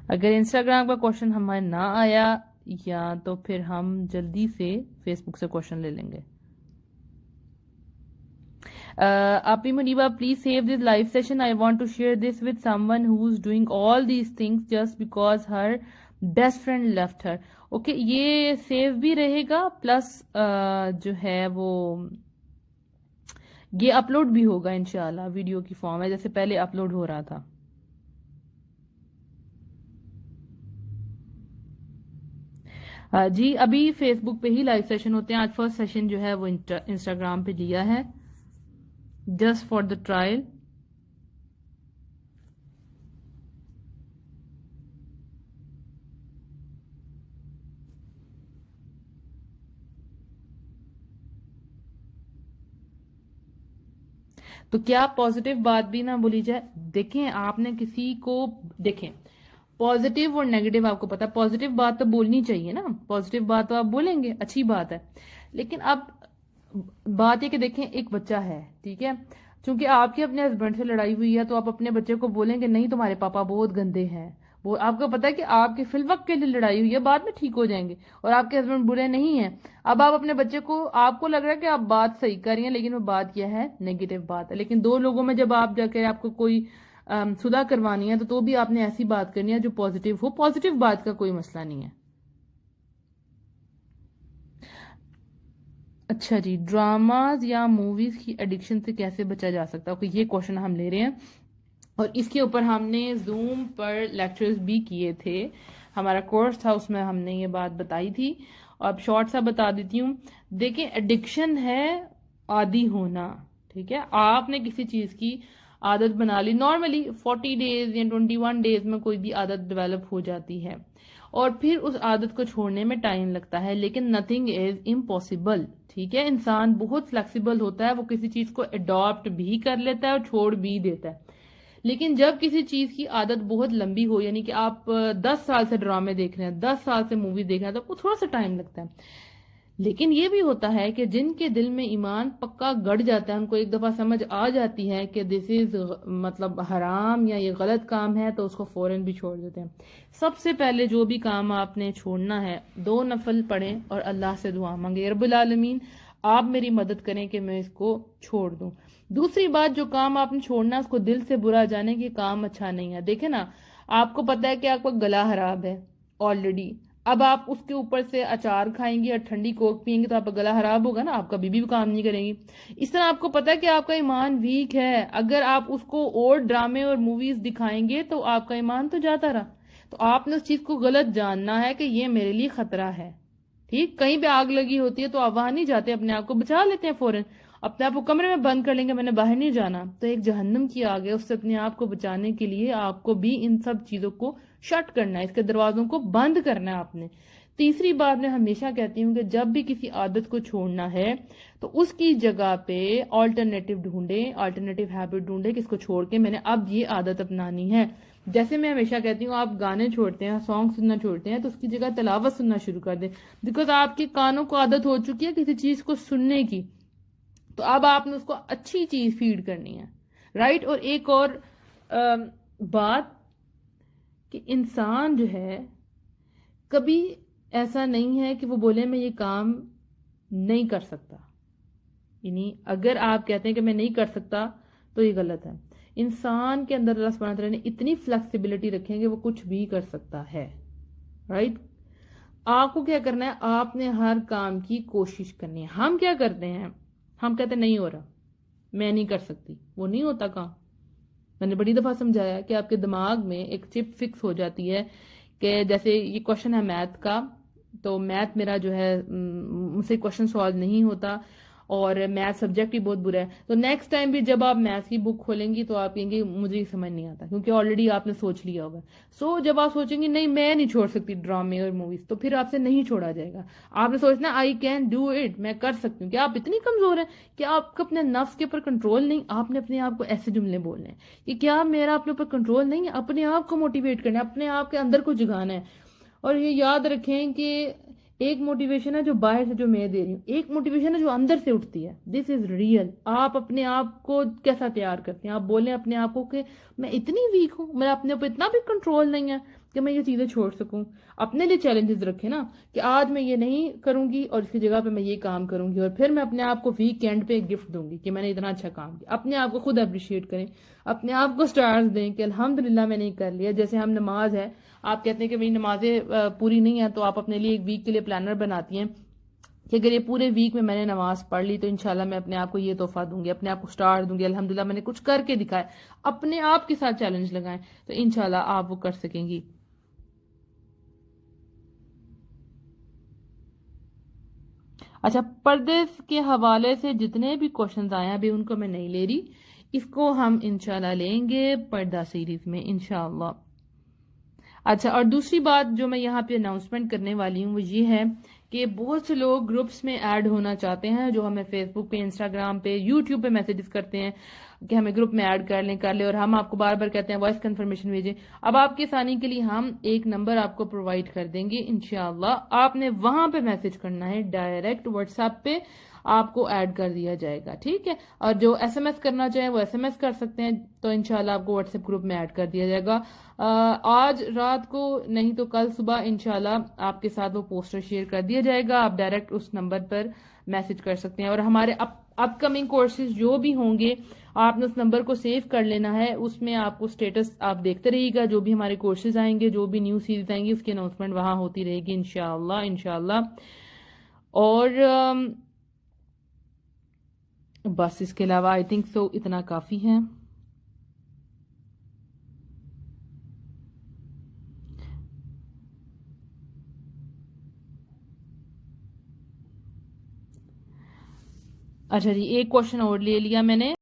अगर इंस्टाग्राम का क्वेश्चन हमारे ना आया या तो फिर हम जल्दी से फेसबुक से क्वेश्चन ले लेंगे। Api Muniba, please save this live session. I want to share this with someone who's doing all these things just because her best friend left her. Okay, ये सेव भी रहेगा प्लस जो है वो ये अपलोड भी होगा इंशाल्लाह, वीडियो की फॉर्म है जैसे पहले अपलोड हो रहा था। जी अभी फेसबुक पे ही लाइव सेशन होते हैं। आज फर्स्ट सेशन जो है वो इंस्टाग्राम पे लिया है जस्ट फॉर द ट्रायल। तो क्या पॉजिटिव बात भी ना बोली जाए। देखें आपने किसी को देखें पॉजिटिव और नेगेटिव आपको पता है, पॉजिटिव बात तो बोलनी चाहिए ना, पॉजिटिव बात तो आप बोलेंगे, अच्छी बात है। लेकिन अब बात है कि देखें एक बच्चा है, ठीक है, क्योंकि आपके अपने हस्बैंड से लड़ाई हुई है तो आप अपने बच्चे को बोलेंगे नहीं तुम्हारे पापा बहुत गंदे हैं। वो आपको पता है कि आपके फिलवक्त के लिए लड़ाई हुई है, बाद में ठीक हो जाएंगे और आपके हस्बैंड बुरे नहीं हैं। अब आप अपने बच्चे को, आपको लग रहा है कि आप बात सही कर रही हैं लेकिन वो बात क्या है, नेगेटिव बात है। लेकिन दो लोगों में जब आप जाकर आपको कोई सुलह करवानी है तो भी आपने ऐसी बात करनी है जो पॉजिटिव हो। पॉजिटिव बात का कोई मसला नहीं है। अच्छा जी, ड्रामाज या मूवीज की एडिक्शन से कैसे बचा जा सकता है, ये क्वेश्चन हम ले रहे हैं और इसके ऊपर हमने जूम पर लेक्चर्स भी किए थे। हमारा कोर्स था उसमें हमने ये बात बताई थी और अब शॉर्ट सा बता देती हूँ। देखें एडिक्शन है आदी होना, ठीक है, आपने किसी चीज की आदत बना ली। नॉर्मली 40 डेज या 21 डेज में कोई भी आदत डेवलप हो जाती है और फिर उस आदत को छोड़ने में टाइम लगता है, लेकिन नथिंग इज इम्पॉसिबल, ठीक है। इंसान बहुत फ्लेक्सिबल होता है, वो किसी चीज को अडॉप्ट भी कर लेता है और छोड़ भी देता है। लेकिन जब किसी चीज की आदत बहुत लंबी हो, यानी कि आप 10 साल से ड्रामे देख रहे हैं, 10 साल से मूवी देख रहे हैं, तो आपको थोड़ा सा टाइम लगता है। लेकिन ये भी होता है कि जिनके दिल में ईमान पक्का गड़ जाता है, उनको एक दफा समझ आ जाती है कि दिस इज मतलब हराम या ये गलत काम है, तो उसको फौरन भी छोड़ देते हैं। सबसे पहले जो भी काम आपने छोड़ना है, 2 नफल पढ़ें और अल्लाह से दुआ मांगे, रब्बुल आलमीन आप मेरी मदद करें कि मैं इसको छोड़ दूं। दूसरी बात, जो काम आपने छोड़ना है उसको दिल से बुरा जाने कि काम अच्छा नहीं है। देखे ना, आपको पता है कि आपका गला खराब है ऑलरेडी, अब आप उसके ऊपर से अचार खाएंगे और ठंडी कोक पियेंगे तो आपका गला खराब होगा ना, आपका बीबी भी काम नहीं करेंगी। इस तरह आपको पता है कि आपका ईमान वीक है, अगर आप उसको और ड्रामे और मूवीज दिखाएंगे तो आपका ईमान तो जाता रहा। तो आपने उस चीज को गलत जानना है कि ये मेरे लिए खतरा है, ठीक। कहीं पे आग लगी होती है तो आप वहां नहीं जाते, अपने आप को बचा लेते हैं फौरन, अपने आप को कमरे में बंद कर लेंगे, मैंने बाहर नहीं जाना। तो एक जहन्नम की आग है, उससे अपने आप को बचाने के लिए आपको भी इन सब चीजों को शट करना है, इसके दरवाजों को बंद करना है आपने। तीसरी बात मैं हमेशा कहती हूँ कि जब भी किसी आदत को छोड़ना है तो उसकी जगह पे ऑल्टरनेटिव ढूंढे, ऑल्टरनेटिव हैबिट ढूंढे कि इसको छोड़ के मैंने अब ये आदत अपनानी है। जैसे मैं हमेशा कहती हूँ, आप गाने छोड़ते हैं, सॉन्ग सुनना छोड़ते हैं तो उसकी जगह तिलावत सुनना शुरू कर दें, बिकॉज आपके कानों को आदत हो चुकी है किसी चीज को सुनने की, तो अब आपने उसको अच्छी चीज फीड करनी है, राइट। और एक और बात कि इंसान जो है कभी ऐसा नहीं है कि वो बोले मैं ये काम नहीं कर सकता, यानी अगर आप कहते हैं कि मैं नहीं कर सकता तो ये गलत है। इंसान के अंदर अल्लाह सुब्हानहू तआला ने इतनी फ्लेक्सिबिलिटी रखी है कि वो कुछ भी कर सकता है, राइट। आपको क्या करना है, आपने हर काम की कोशिश करनी है। हम क्या करते हैं, हम कहते हैं नहीं हो रहा, मैं नहीं कर सकती, वो नहीं होता काम। मैंने बड़ी दफा समझाया कि आपके दिमाग में एक चिप फिक्स हो जाती है कि जैसे ये क्वेश्चन है मैथ का, तो मैथ मेरा जो है मुझसे क्वेश्चन सॉल्व नहीं होता और मैथ सब्जेक्ट ही बहुत बुरा है, तो नेक्स्ट टाइम भी जब आप मैथ की बुक खोलेंगी तो आप कहेंगे मुझे ये समझ नहीं आता, क्योंकि ऑलरेडी आपने सोच लिया होगा। सो जब आप सोचेंगे नहीं मैं नहीं छोड़ सकती ड्रामे और मूवीज, तो फिर आपसे नहीं छोड़ा जाएगा। आपने सोचना आई कैन डू इट, मैं कर सकती हूँ। क्या आप इतनी कमजोर हैं कि आपको अपने नफ्स के ऊपर कंट्रोल नहीं? आपने अपने आप को ऐसे जुमले बोलने हैं कि क्या मेरा अपने ऊपर कंट्रोल नहीं है। अपने आप को मोटिवेट करना है, अपने आप के अंदर को जगाना है। और ये याद रखें कि एक मोटिवेशन है जो बाहर से जो मैं दे रही हूँ, एक मोटिवेशन है जो अंदर से उठती है, दिस इज रियल। आप अपने आप को कैसा तैयार करते हैं, आप बोलें अपने आप को कि मैं इतनी वीक हूं, मेरा अपने ऊपर इतना भी कंट्रोल नहीं है, कि मैं ये चीज़ें छोड़ सकूं। अपने लिए चैलेंजेस रखे ना कि आज मैं ये नहीं करूंगी और इसकी जगह पे मैं ये काम करूंगी, और फिर मैं अपने आप को वीकेंड पे एक गिफ्ट दूंगी कि मैंने इतना अच्छा काम किया। अपने आप को खुद अप्रिशिएट करें, अपने आप को स्टार्स दें कि अल्हम्दुलिल्लाह मैंने ये कर लिया। जैसे हम नमाज है, आप कहते हैं कि मेरी नमाजें पूरी नहीं है, तो आप अपने लिए एक वीक के लिए प्लानर बनाती हैं कि अगर ये पूरे वीक में मैंने नमाज पढ़ ली तो इंशाल्लाह मैं अपने आप को ये तोहफा दूंगी, अपने आप को स्टार दूंगी, अल्हम्दुलिल्लाह मैंने कुछ करके दिखाया। अपने आप के साथ चैलेंज लगाएं तो इंशाल्लाह आप वो कर सकेंगी। अच्छा, पर्दे के हवाले से जितने भी क्वेश्चंस आए हैं अभी उनको मैं नहीं ले रही, इसको हम इंशाल्लाह लेंगे पर्दा सीरीज में इंशाल्लाह। अच्छा, और दूसरी बात जो मैं यहाँ पे अनाउंसमेंट करने वाली हूँ वो ये है कि बहुत से लोग ग्रुप्स में ऐड होना चाहते हैं, जो हमें फेसबुक पे, इंस्टाग्राम पे, यूट्यूब पे मैसेजेस करते हैं कि हमें ग्रुप में ऐड कर लें, और हम आपको बार बार कहते हैं वॉइस कंफर्मेशन भेजें। अब आपके आसानी के लिए हम एक नंबर आपको प्रोवाइड कर देंगे इंशाल्लाह, आपने वहां पे मैसेज करना है, डायरेक्ट व्हाट्सएप पे आपको ऐड कर दिया जाएगा, ठीक है। और जो एसएमएस करना चाहे वो एसएमएस कर सकते हैं, तो इंशाल्लाह आपको व्हाट्सएप ग्रुप में ऐड कर दिया जाएगा। आज रात को नहीं तो कल सुबह इंशाल्लाह आपके साथ वो पोस्टर शेयर कर दिया जाएगा, आप डायरेक्ट उस नंबर पर मैसेज कर सकते हैं। और हमारे अपकमिंग कोर्सेज जो भी होंगे आपने उस नंबर को सेव कर लेना है, उसमें आपको स्टेटस आप देखते रहिएगा, जो भी हमारे कोर्सेज आएंगे, जो भी न्यू सीरीज आएंगी उसकी अनाउंसमेंट वहां होती रहेगी इंशाल्लाह इंशाल्लाह। और बस इसके अलावा आई थिंक सो इतना काफी है। अच्छा जी, एक क्वेश्चन और ले लिया मैंने।